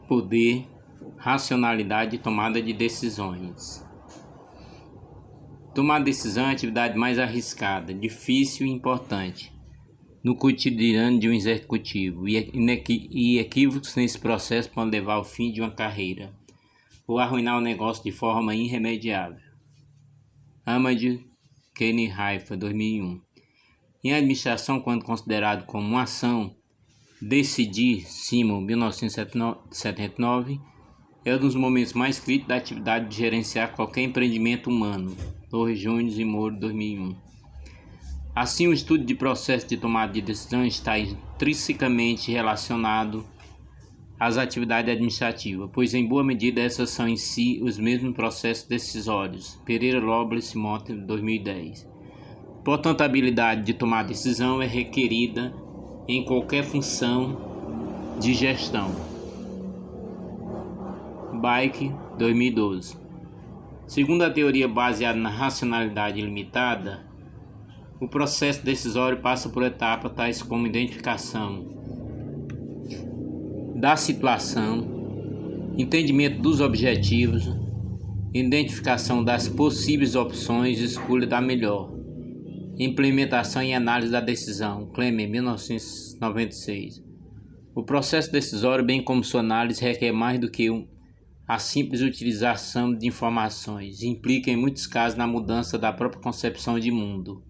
poder, racionalidade e tomada de decisões. Tomar decisão é a atividade mais arriscada, difícil e importante no cotidiano de um executivo, e equívocos nesse processo podem levar ao fim de uma carreira ou arruinar o negócio de forma irremediável. Ahmad Kenny Haifa, 2001. Em administração, quando considerado como uma ação, decidir, Simon, 1979, é um dos momentos mais críticos da atividade de gerenciar qualquer empreendimento humano. Torres Jones e Moro, 2001. Assim, o estudo de processo de tomada de decisão está intrinsecamente relacionado às atividades administrativas, pois em boa medida essas são em si os mesmos processos decisórios. Pereira, Robles e Motter, 2010. Portanto, a habilidade de tomar decisão é requerida em qualquer função de gestão. Bike, 2012. Segundo a teoria baseada na racionalidade limitada, o processo decisório passa por etapas tais como identificação da situação, entendimento dos objetivos, identificação das possíveis opções e escolha da melhor, implementação e análise da decisão. Klemer, 1996. O processo decisório, bem como sua análise, requer mais do que a simples utilização de informações. Implica, em muitos casos, na mudança da própria concepção de mundo.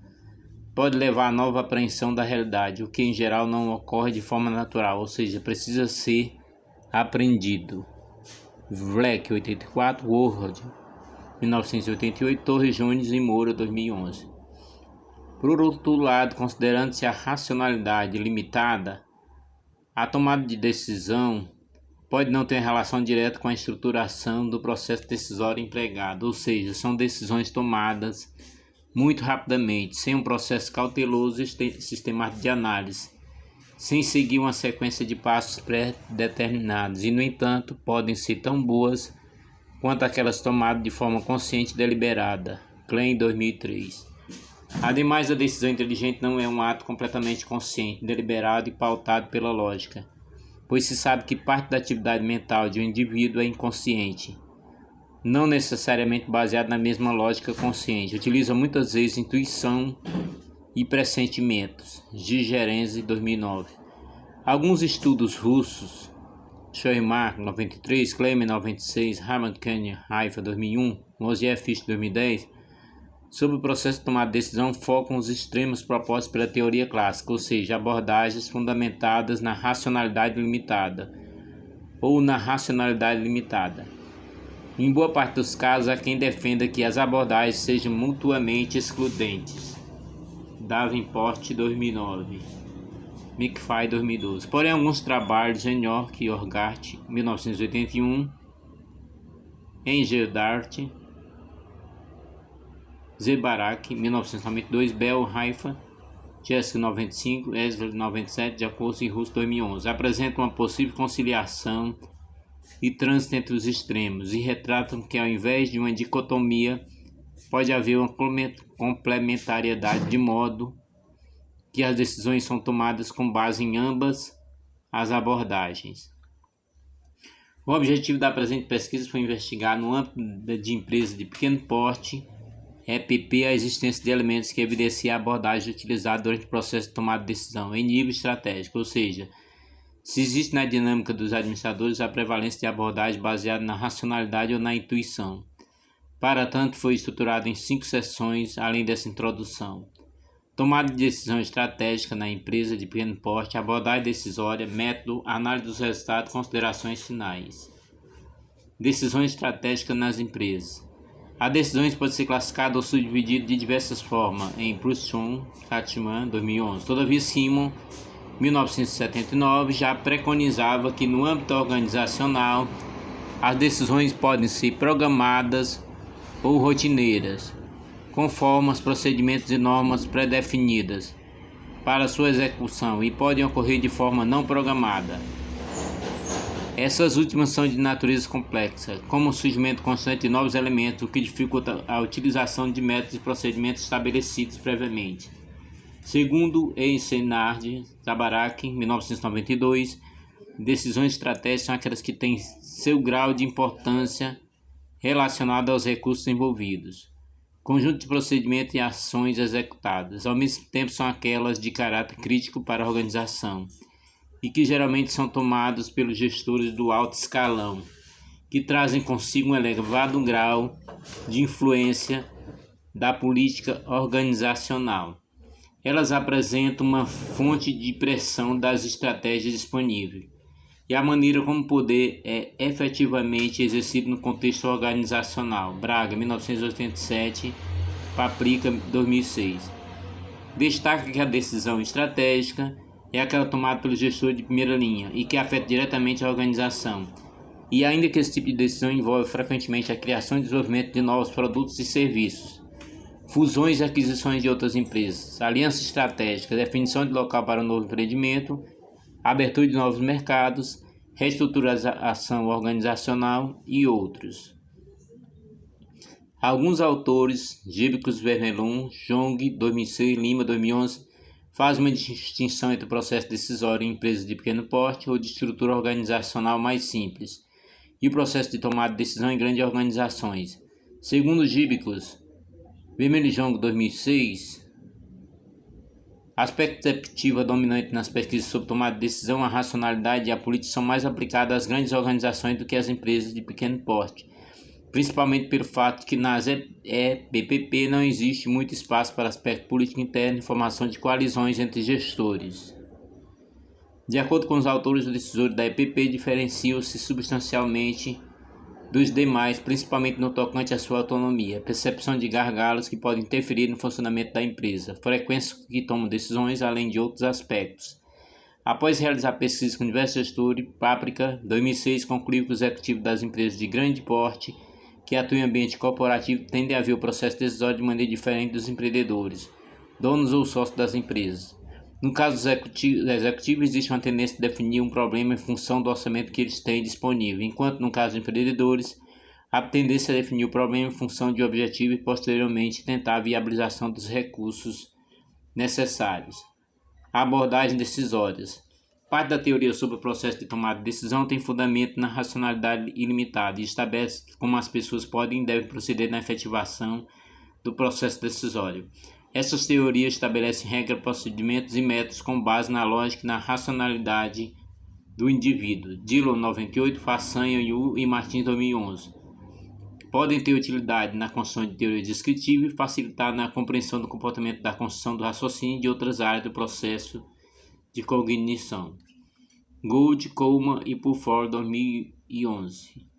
Pode levar a nova apreensão da realidade, o que em geral não ocorre de forma natural, ou seja, precisa ser aprendido. Vleck, 84, Ward, 1988, Torres Jones e Moura, 2011. Por outro lado, considerando-se a racionalidade limitada, a tomada de decisão pode não ter relação direta com a estruturação do processo decisório empregado, ou seja, são decisões tomadas muito rapidamente, sem um processo cauteloso e sistemático de análise, sem seguir uma sequência de passos pré-determinados, e, no entanto, podem ser tão boas quanto aquelas tomadas de forma consciente e deliberada. Klein, 2003. Ademais, a decisão inteligente não é um ato completamente consciente, deliberado e pautado pela lógica, pois se sabe que parte da atividade mental de um indivíduo é inconsciente, não necessariamente baseado na mesma lógica consciente. Utiliza muitas vezes intuição e pressentimentos. Gigerense, 2009. Alguns estudos russos, Shoimar, 93, Klemer, 96, Ahmad Kenny Haifa, 2001, Mosier Fischer, 2010, sobre o processo de tomar decisão, focam os extremos propostos pela teoria clássica, ou seja, abordagens fundamentadas na racionalidade limitada ou na racionalidade limitada. Em boa parte dos casos, há quem defenda que as abordagens sejam mutuamente excludentes. Davenport, 2009. McFly, 2012. Porém, alguns trabalhos de York e Orgart, 1981, Engeldart, Zebarak, 1992, Bell, Haifa, Jessica, 95, Esler, 97, Jacobs e Russo, 2011, apresentam uma possível conciliação e trânsito entre os extremos e retratam que, ao invés de uma dicotomia, pode haver uma complementariedade, de modo que as decisões são tomadas com base em ambas as abordagens. O objetivo da presente pesquisa foi investigar, no âmbito de empresas de pequeno porte, EPP, a existência de elementos que evidenciam a abordagem utilizada durante o processo de tomada de decisão em nível estratégico, ou seja, se existe na dinâmica dos administradores a prevalência de abordagem baseada na racionalidade ou na intuição. Para tanto, foi estruturado em 5 sessões, além dessa introdução: tomada de decisão estratégica na empresa de pequeno porte, abordagem decisória, método, análise dos resultados, considerações finais. Decisões estratégicas nas empresas. As decisões podem ser classificadas ou subdivididas de diversas formas, em Prusson, Katchman, 2011. Todavia, Simon, 1979, já preconizava que no âmbito organizacional as decisões podem ser programadas ou rotineiras, conforme os procedimentos e normas pré-definidas para sua execução, e podem ocorrer de forma não programada. Essas últimas são de natureza complexa, como o surgimento constante de novos elementos, o que dificulta a utilização de métodos e procedimentos estabelecidos previamente. Segundo Eisenard, Zabarak, 1992, Decisões estratégicas são aquelas que têm seu grau de importância relacionado aos recursos envolvidos, conjunto de procedimentos e ações executadas. Ao mesmo tempo, são aquelas de caráter crítico para a organização e que geralmente são tomadas pelos gestores do alto escalão, que trazem consigo um elevado grau de influência da política organizacional. Elas apresentam uma fonte de pressão das estratégias disponíveis e a maneira como o poder é efetivamente exercido no contexto organizacional. Braga, 1987, Paprika, 2006. Destaca que a decisão estratégica é aquela tomada pelo gestor de primeira linha e que afeta diretamente a organização. E ainda que esse tipo de decisão envolve frequentemente a criação e desenvolvimento de novos produtos e serviços, fusões e aquisições de outras empresas, aliança estratégica, definição de local para um novo empreendimento, abertura de novos mercados, reestruturação organizacional e outros. Alguns autores, Gibcus, Vermelon, Jong, 2006, Lima, 2011, fazem uma distinção entre o processo decisório em empresas de pequeno porte ou de estrutura organizacional mais simples e o processo de tomada de decisão em grandes organizações. Segundo Gibcus, Vermelon e Jong, 2006, a perspectiva dominante nas pesquisas sobre tomada de decisão, a racionalidade e a política são mais aplicadas às grandes organizações do que às empresas de pequeno porte, principalmente pelo fato de que nas EPPP não existe muito espaço para aspecto político interno e formação de coalizões entre gestores. De acordo com os autores, os decisores da EPP diferenciam-se substancialmente dos demais, principalmente no tocante à sua autonomia, percepção de gargalos que podem interferir no funcionamento da empresa, frequência que tomam decisões, além de outros aspectos. Após realizar pesquisas com diversos gestores, Paprika, 2006, concluiu que os executivos das empresas de grande porte que atuam em ambiente corporativo tendem a ver o processo decisório de maneira diferente dos empreendedores, donos ou sócios das empresas. No caso dos executivos, existe uma tendência de definir um problema em função do orçamento que eles têm disponível, enquanto no caso dos empreendedores, a tendência é definir o problema em função de objetivo e posteriormente tentar a viabilização dos recursos necessários. A abordagem decisórias. Parte da teoria sobre o processo de tomada de decisão tem fundamento na racionalidade ilimitada e estabelece como as pessoas podem e devem proceder na efetivação do processo decisório. Essas teorias estabelecem regras, procedimentos e métodos com base na lógica e na racionalidade do indivíduo. Dillon, 98, Façanha, Yu e Martins, 2011. Podem ter utilidade na construção de teoria descritiva e facilitar na compreensão do comportamento da construção do raciocínio e de outras áreas do processo de cognição. Gould, Coleman e Pulford, 2011.